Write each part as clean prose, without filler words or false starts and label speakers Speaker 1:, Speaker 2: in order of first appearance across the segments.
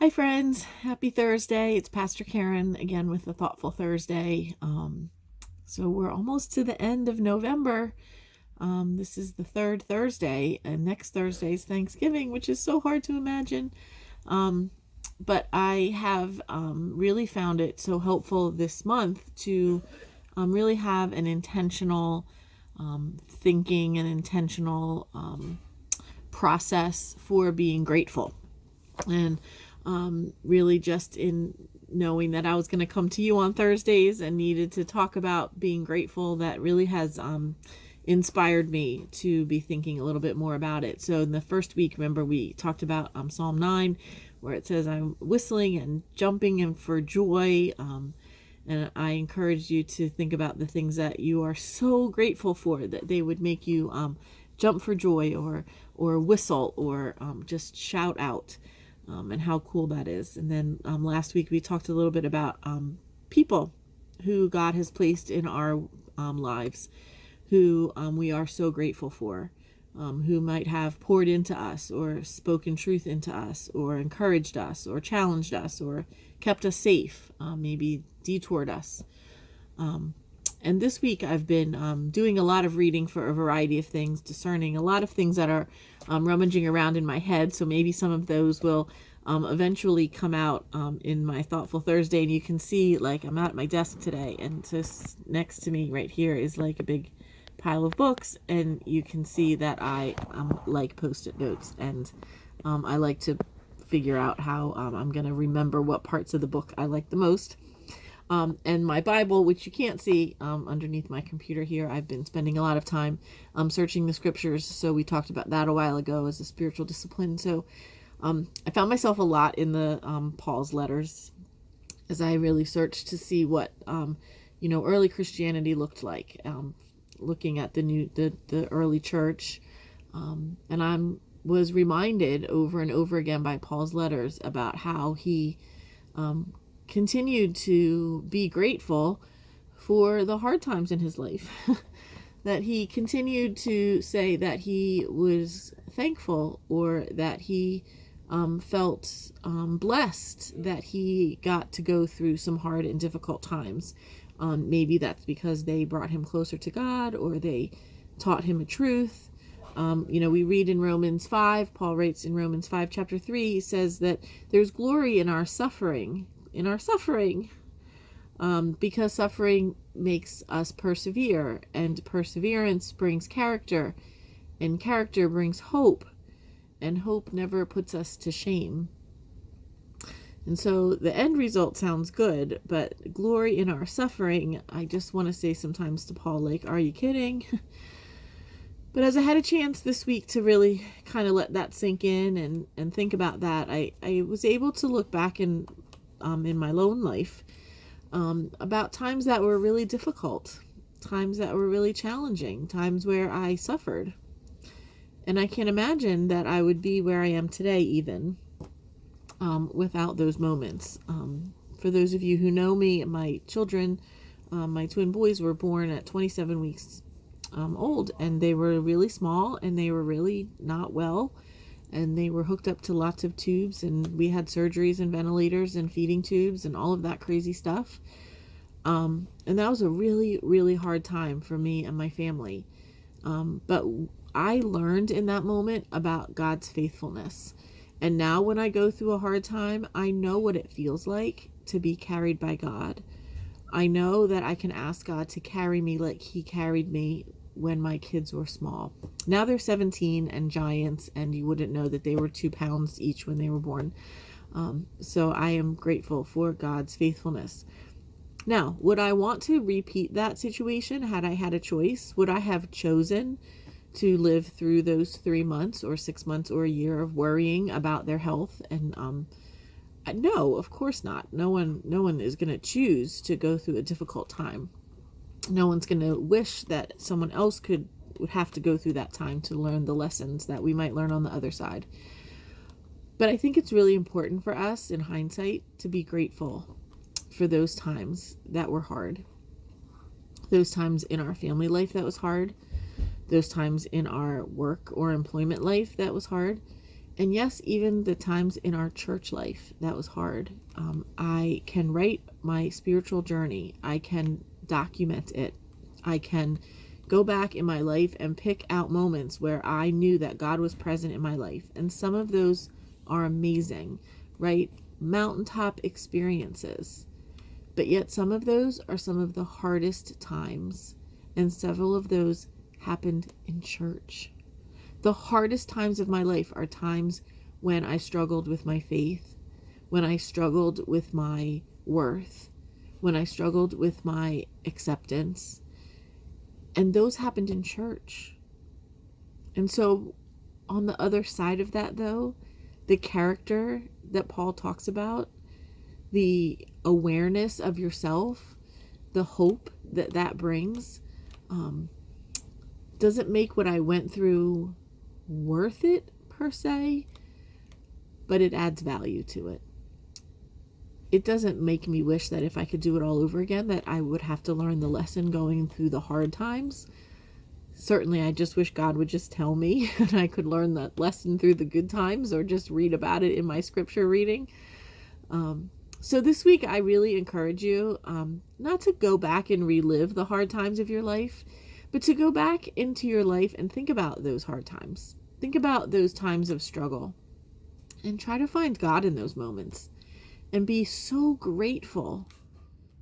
Speaker 1: Hi, friends. Happy Thursday. It's Pastor Karen again with the Thoughtful Thursday. So we're almost to the end of November. This is the third Thursday, and next Thursday is Thanksgiving, which is so hard to imagine. But I have really found it so helpful this month to really have an intentional thinking, an intentional process for being grateful. And really just in knowing that I was going to come to you on Thursdays and needed to talk about being grateful, that really has inspired me to be thinking a little bit more about it. So in the first week, remember, we talked about Psalm 9, where it says, I'm whistling and jumping and for joy. And I encourage you to think about the things that you are so grateful for, that they would make you jump for joy or whistle or just shout out. And how cool that is. And then last week we talked a little bit about people who God has placed in our lives, who we are so grateful for, who might have poured into us or spoken truth into us or encouraged us or challenged us or kept us safe, maybe detoured us. And this week I've been doing a lot of reading for a variety of things, discerning a lot of things that are rummaging around in my head. So maybe some of those will eventually come out in my Thoughtful Thursday. And you can see, like, I'm at my desk today, and just next to me right here is like a big pile of books. And you can see that I like Post-it notes. And I like to figure out how I'm going to remember what parts of the book I like the most. And my Bible, which you can't see underneath my computer here, I've been spending a lot of time searching the scriptures. So we talked about that a while ago as a spiritual discipline. So I found myself a lot in the Paul's letters as I really searched to see what early Christianity looked like, looking at the early church, and I was reminded over and over again by Paul's letters about how he continued to be grateful for the hard times in his life. That he continued to say that he was thankful, or that he felt blessed that he got to go through some hard and difficult times. Maybe that's because they brought him closer to God, or they taught him a truth. We read in Romans 5, Paul writes in Romans 5, chapter 3, he says that there's glory in our suffering, because suffering makes us persevere, and perseverance brings character, and character brings hope, and hope never puts us to shame. And so the end result sounds good, but glory in our suffering, I just want to say sometimes to Paul, like, are you kidding? But as I had a chance this week to really kind of let that sink in and think about that, I was able to look back in my own life about times that were really difficult, times that were really challenging, times where I suffered. And I can't imagine that I would be where I am today even without those moments. For those of you who know me, my children, my twin boys, were born at 27 weeks old, and they were really small, and they were really not well, and they were hooked up to lots of tubes, and we had surgeries and ventilators and feeding tubes and all of that crazy stuff. And that was a really, really hard time for me and my family. But I learned in that moment about God's faithfulness. And now when I go through a hard time, I know what it feels like to be carried by God. I know that I can ask God to carry me like he carried me when my kids were small. Now they're 17 and giants, and you wouldn't know that they were 2 pounds each when they were born. So I am grateful for God's faithfulness. Now, would I want to repeat that situation had I had a choice? Would I have chosen to live through those 3 months or 6 months or a year of worrying about their health? And no, of course not. No one is going to choose to go through a difficult time. No one's going to wish that someone else would have to go through that time to learn the lessons that we might learn on the other side. But I think it's really important for us in hindsight to be grateful for those times that were hard. Those times in our family life that was hard. Those times in our work or employment life that was hard. And yes, even the times in our church life that was hard. I can write my spiritual journey. I can document it. I can go back in my life and pick out moments where I knew that God was present in my life. And some of those are amazing, right? Mountaintop experiences. But yet some of those are some of the hardest times. And several of those happened in church. The hardest times of my life are times when I struggled with my faith, when I struggled with my worth, when I struggled with my acceptance. And those happened in church. And so on the other side of that, though, the character that Paul talks about, the awareness of yourself, the hope that that brings, doesn't make what I went through worth it per se, but it adds value to it. It doesn't make me wish that if I could do it all over again, that I would have to learn the lesson going through the hard times. Certainly, I just wish God would just tell me and I could learn that lesson through the good times or just read about it in my scripture reading. So this week, I really encourage you not to go back and relive the hard times of your life, but to go back into your life and think about those hard times. Think about those times of struggle and try to find God in those moments and be so grateful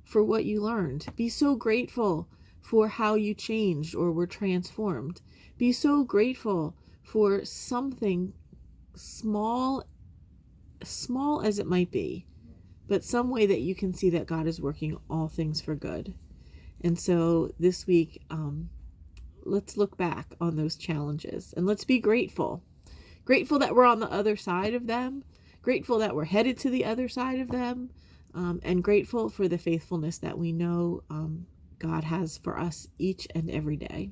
Speaker 1: for what you learned. Be so grateful for how you changed or were transformed. Be so grateful for something small as it might be, but some way that you can see that God is working all things for good. And so this week, let's look back on those challenges and let's be grateful. Grateful that we're on the other side of them. Grateful that we're headed to the other side of them. And grateful for the faithfulness that we know God has for us each and every day.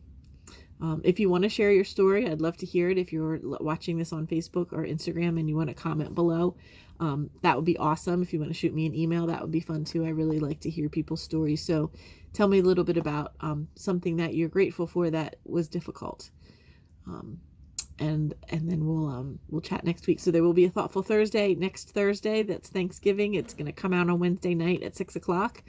Speaker 1: If you want to share your story, I'd love to hear it. If you're watching this on Facebook or Instagram and you want to comment below, that would be awesome. If you want to shoot me an email, that would be fun too. I really like to hear people's stories. So tell me a little bit about something that you're grateful for that was difficult. And then we'll chat next week. So there will be a Thoughtful Thursday next Thursday. That's Thanksgiving. It's going to come out on Wednesday night at 6:00.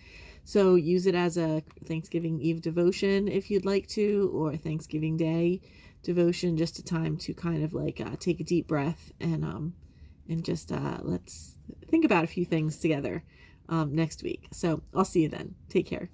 Speaker 1: So use it as a Thanksgiving Eve devotion if you'd like to, or a Thanksgiving Day devotion, just a time to kind of like take a deep breath and just let's think about a few things together next week. So I'll see you then. Take care.